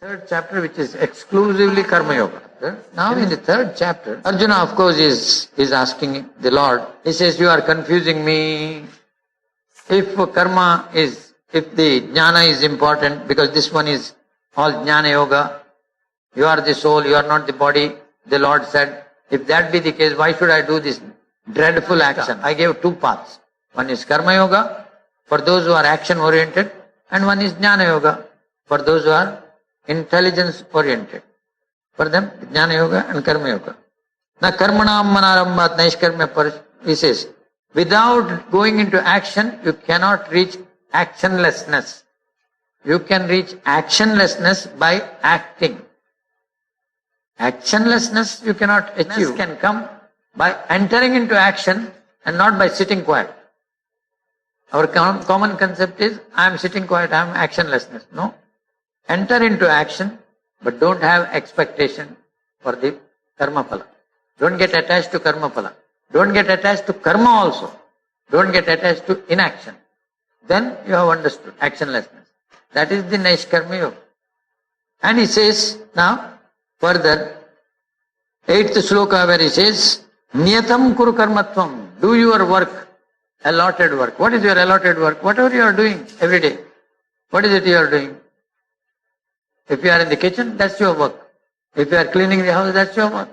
third chapter, which is exclusively Karma Yoga. Now in the third chapter, Arjuna of course is asking the Lord, he says, you are confusing me. If the jnana is important, because this one is all jnana yoga, you are the soul, you are not the body, the Lord said, if that be the case, why should I do this dreadful action? I gave two paths. One is Karma Yoga, for those who are action oriented, and one is Jnana Yoga, for those who are intelligence oriented. For them, Jnana Yoga and Karma Yoga. Na karmanam manarambat naishkarmya par, he says, without going into action, you cannot reach actionlessness. You can reach actionlessness by acting. Actionlessness you cannot achieve. Can come by entering into action and not by sitting quiet. Our common concept is, I am sitting quiet, I am actionlessness. No. Enter into action, but don't have expectation for the karma phala. Don't get attached to karma phala. Don't get attached to karma also. Don't get attached to inaction. Then you have understood actionlessness. That is the Naishkarmya Yoga. And he says now, further, 8th sloka where he says, Niyatam kuru karmatvam, do your work, allotted work. What is your allotted work? Whatever you are doing every day. What is it you are doing? If you are in the kitchen, that's your work. If you are cleaning the house, that's your work.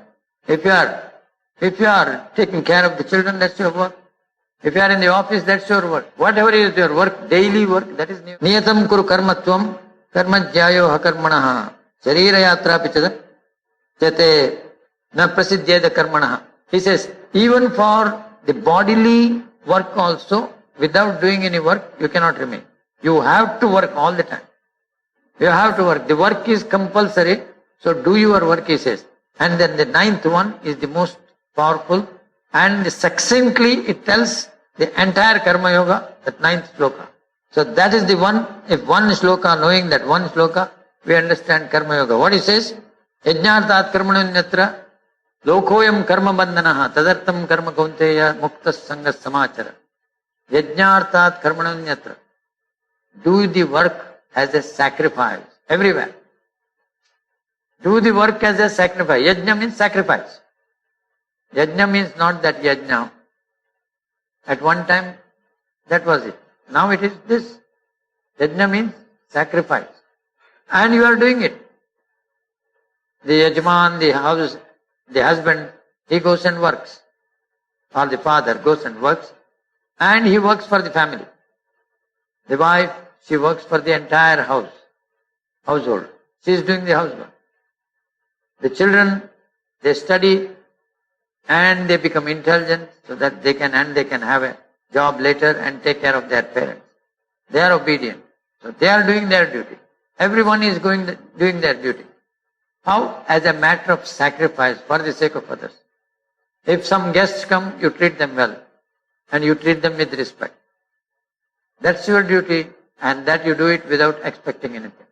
If you are taking care of the children, that's your work. If you are in the office, that's your work. Whatever is your work, daily work, that is Niyatam kuru karmatvam, karmajyayo hakarmanaha, sharira yatra pichada, jate na prasiddhyeda karmanaha. He says, even for the bodily work also, without doing any work, you cannot remain. You have to work all the time. You have to work. The work is compulsory, so do your work, he says. And then the 9th one is the most powerful, and succinctly it tells the entire Karma Yoga, that 9th sloka. So that is the one, if one sloka, knowing that one sloka, we understand Karma Yoga. What he says? Yajnartat karmananyatra lokoyam karma bandhanaha tadartam karma kaunteya muktas sangas samachara. Yajnartat karmananyatra. Do the work as a sacrifice. Everywhere. Do the work as a sacrifice. Yajna means sacrifice. Yajna means not that yajna. At one time, that was it. Now it is this. Yajna means sacrifice. And you are doing it. The yajman, the house, the husband, he goes and works. Or the father goes and works. And he works for the family. The wife, she works for the entire household. She is doing the housework. The children, they study and they become intelligent so that they can have a job later and take care of their parents. They are obedient. So they are doing their duty. Everyone is doing their duty. How? As a matter of sacrifice for the sake of others. If some guests come, you treat them well and you treat them with respect. That's your duty, and that you do it without expecting anything.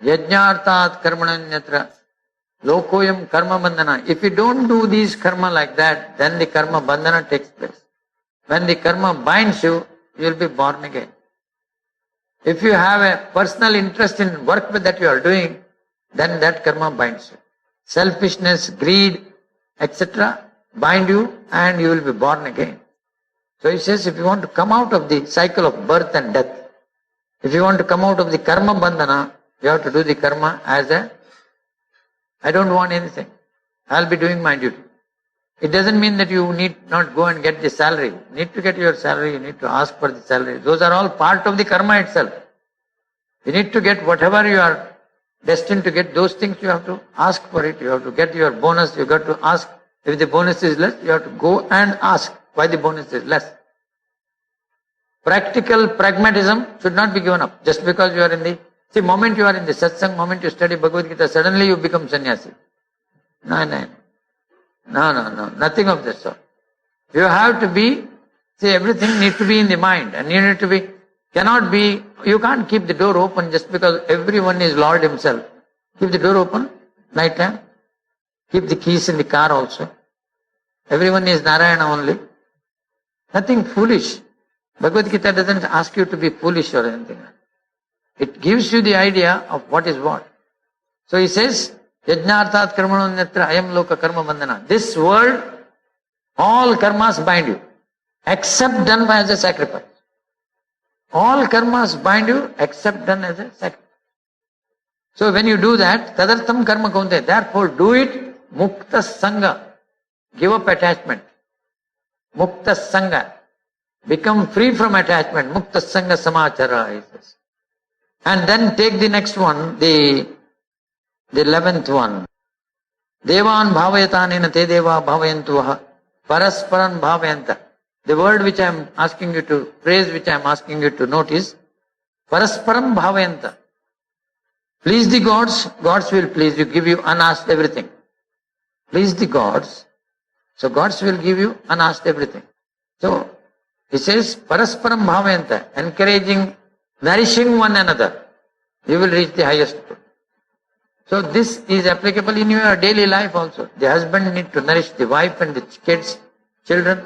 Yajnartat karmananyatra lokoyam karma bandhana. If you don't do these karma like that, then the karma bandhana takes place. When the karma binds you, you will be born again. If you have a personal interest in work that you are doing, then that karma binds you. Selfishness, greed, etc. bind you and you will be born again. So he says, if you want to come out of the cycle of birth and death, if you want to come out of the karma bandhana, you have to do the karma as I don't want anything. I'll be doing my duty. It doesn't mean that you need not go and get the salary. You need to get your salary, you need to ask for the salary. Those are all part of the karma itself. You need to get whatever you are destined to get, those things you have to ask for it. You have to get your bonus, you got to ask. If the bonus is less, you have to go and ask why the bonus is less. Practical pragmatism should not be given up. Just because you are in the, moment you are in the satsang, moment you study Bhagavad Gita, suddenly you become sannyasi. No, nothing of that sort. You have to be, everything needs to be in the mind, and you need to be, you can't keep the door open just because everyone is Lord himself. Keep the door open, night time. Keep the keys in the car also. Everyone is Narayana only. Nothing foolish. Bhagavad Gita doesn't ask you to be foolish or anything. It gives you the idea of what is what. So he says, Yajnarthat karmanonyatra ayam loka karma bandhana. This world, all karmas bind you, except done by as a sacrifice. All karmas bind you, except done as a sacrifice. So when you do that, tadartham karma kaunte, therefore do it, mukta sangha. Give up attachment. Mukta sangha. Become free from attachment. Mukta sangha samachara, he says. And then take the next one, the 11th one. Devan bhavayatanena te deva bhavayantuvaha parasparan bhavayanta. The word which I am asking you to, phrase which I am asking you to note is parasparam bhavayanta. Please the gods, gods will please you, give you unasked everything. Please the gods, so gods will give you unasked everything. So he says parasparam bhavayanta, encouraging, nourishing one another. You will reach the highest good. So this is applicable in your daily life also. The husband need to nourish the wife and the kids, children.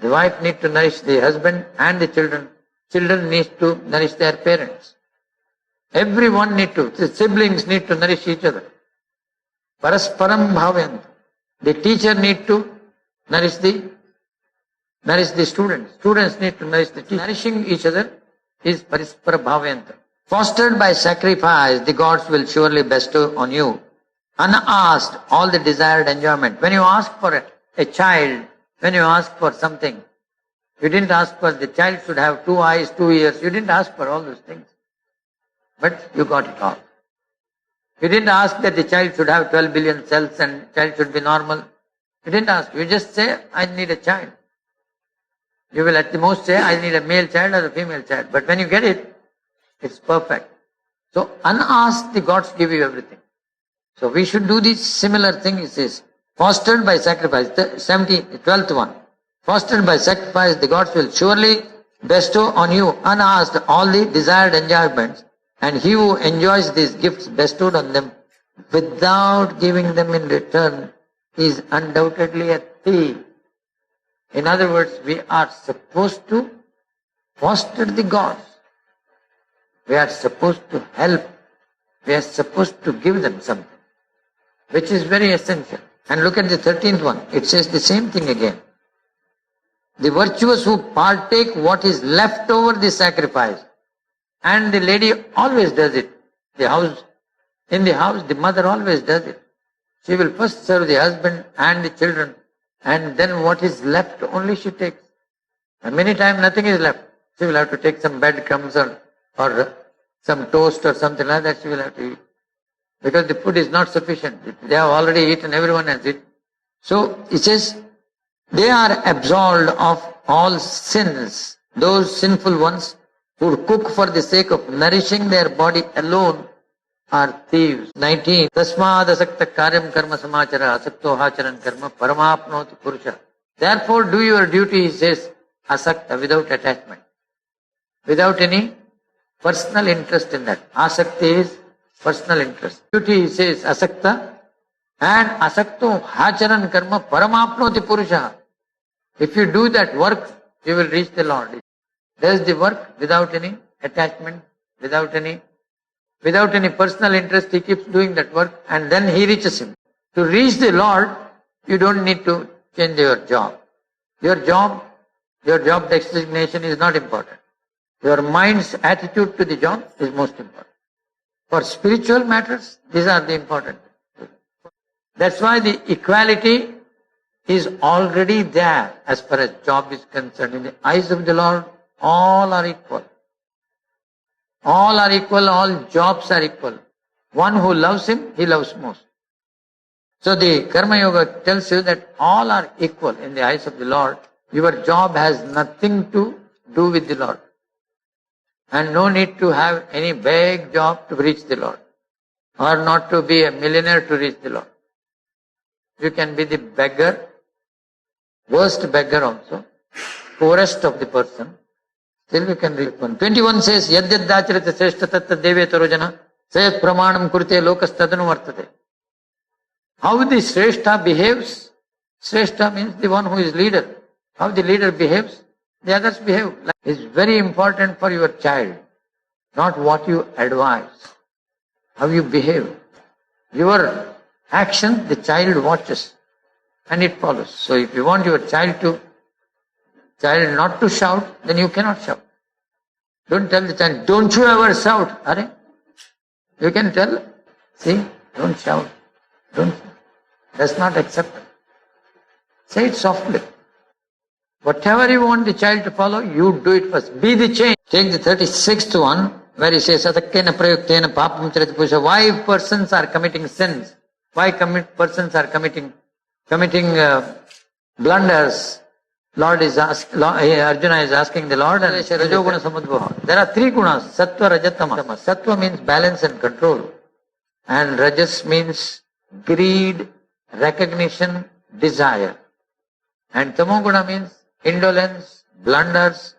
The wife need to nourish the husband and the children. Children need to nourish their parents. Everyone need to, the siblings need to nourish each other. Parasparam bhavayanta. The teacher need to nourish the students. Students need to nourish the teacher. Nourishing each other is paraspara bhavayanta. Fostered by sacrifice, the gods will surely bestow on you, unasked, all the desired enjoyment. When you ask for a child, when you ask for something, you didn't ask for the child should have 2 eyes, 2 ears. You didn't ask for all those things. But you got it all. You didn't ask that the child should have 12 billion cells and child should be normal. You didn't ask. You just say, I need a child. You will at the most say, I need a male child or a female child. But when you get it, it's perfect. So unasked, the gods give you everything. So we should do this similar thing, it says. Fostered by sacrifice, the 12th one. Fostered by sacrifice, the gods will surely bestow on you unasked all the desired enjoyments, and he who enjoys these gifts bestowed on them without giving them in return is undoubtedly a thief. In other words, we are supposed to foster the gods. We are supposed to help. We are supposed to give them something, which is very essential. And look at the 13th one. It says the same thing again. The virtuous who partake what is left over the sacrifice. And the lady always does it. In the house, the mother always does it. She will first serve the husband and the children, and then what is left only she takes. And many times nothing is left. She will have to take some breadcrumbs or some toast or something like that she will have to eat. Because the food is not sufficient. They have already eaten, everyone has eaten. So it says, they are absolved of all sins. Those sinful ones who cook for the sake of nourishing their body alone are thieves. 19. Tasmad asakta karyam karma samachara asakto hacharan karma paramapnoti purusha. Therefore do your duty, he says, asakta, without attachment. Without any personal interest in that. Asakti is personal interest. Duty, he says, asakta, and asakto hacharan karma paramapnoti purusha. If you do that work, you will reach the Lord. Does the work without any attachment, without any personal interest, he keeps doing that work and then he reaches him. To reach the Lord, you don't need to change your job. Your job designation is not important. Your mind's attitude to the job is most important. For spiritual matters, these are the important. That's why the equality is already there as far as job is concerned. In the eyes of the Lord, all are equal. All are equal, all jobs are equal. One who loves him, he loves most. So the Karma Yoga tells you that all are equal in the eyes of the Lord. Your job has nothing to do with the Lord. And no need to have any big job to reach the Lord. Or not to be a millionaire to reach the Lord. You can be the beggar, worst beggar also, poorest of the person. Still you can reach one. 21 says, Yadyad dacharita sreshta tatta deve tarojana sayat pramanam kurte lokas tadanu vartate. How the sreshta behaves? Sreshta means the one who is leader. How the leader behaves, the others behave. It's very important for your child. Not what you advise. How you behave. Your action, the child watches and it follows. So if you want your child not to shout, then you cannot shout. Don't tell the child, don't you ever shout. Are? You can tell, see, don't shout. Don't. That's not acceptable. Say it softly. Whatever you want the child to follow, you do it first. Be the change. Take the 36th one, where he says, Atakkena prayuktena papam charati pusha. Why persons are committing sins? Why persons are committing blunders? Arjuna is asking the Lord, and there are three gunas, sattva, rajatama. Sattva means balance and control, and rajas means greed, recognition, desire, and tamoguna means indolence, blunders,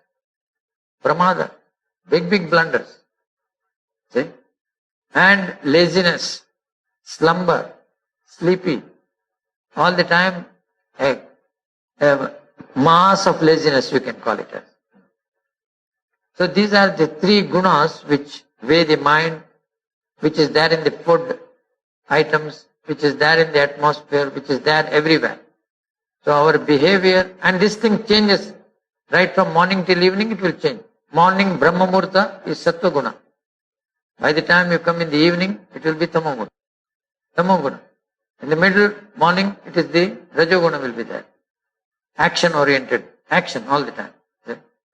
pramada, big blunders. See? And laziness, slumber, sleepy, all the time, a mass of laziness, you can call it as. So these are the three gunas which weigh the mind, which is there in the food items, which is there in the atmosphere, which is there everywhere. So our behavior, and this thing changes right from morning till evening, it will change. Morning Brahma Murta is Sattva Guna. By the time you come in the evening, it will be Tamo Guna. In the middle morning, it is the Rajoguna will be there. Action oriented, action all the time.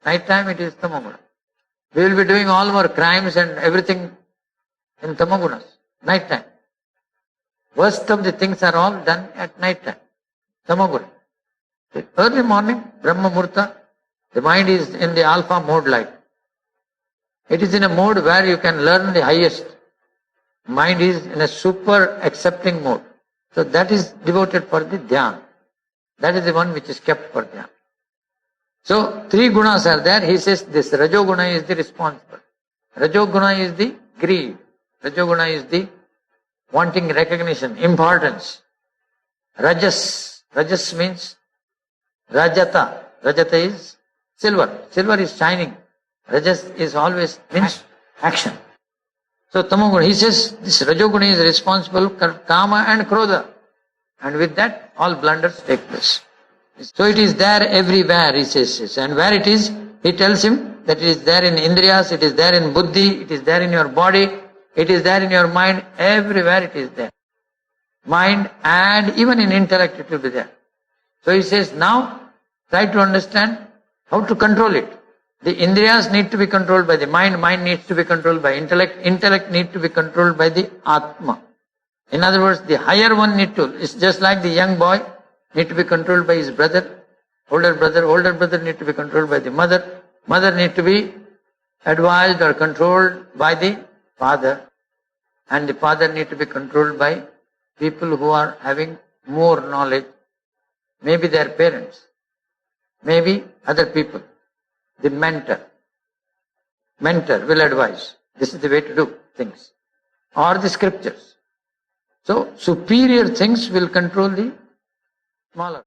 Night time it is Tamoguna. We will be doing all our crimes and everything in Tamogunas, night time. Worst of the things are all done at night time, Tamoguna. Early morning, Brahma Murta, the mind is in the alpha mode light. It is in a mode where you can learn the highest. Mind is in a super accepting mode. So that is devoted for the dhyan. That is the one which is kept for dhyan. So three gunas are there. He says this Rajoguna is the responsible. Rajoguna is the greed. Rajoguna is the wanting recognition, importance. Rajas means Rajata. Rajata is silver. Silver is shining. Rajas is always means action. So Tamoguna, he says this Rajoguna is responsible for Kama and Krodha. And with that, all blunders take place. So it is there everywhere, he says. And where it is, he tells him that it is there in Indriyas, it is there in Buddhi, it is there in your body, it is there in your mind, everywhere it is there. Mind and even in intellect it will be there. So he says, now try to understand how to control it. The Indriyas need to be controlled by the mind, mind needs to be controlled by intellect, intellect needs to be controlled by the Atma. In other words, the higher one need to, it's just like the young boy need to be controlled by his brother, older brother need to be controlled by the mother, mother need to be advised or controlled by the father, and the father need to be controlled by people who are having more knowledge, maybe their parents, maybe other people. The mentor will advise, this is the way to do things, or the scriptures. So superior things will control the smaller.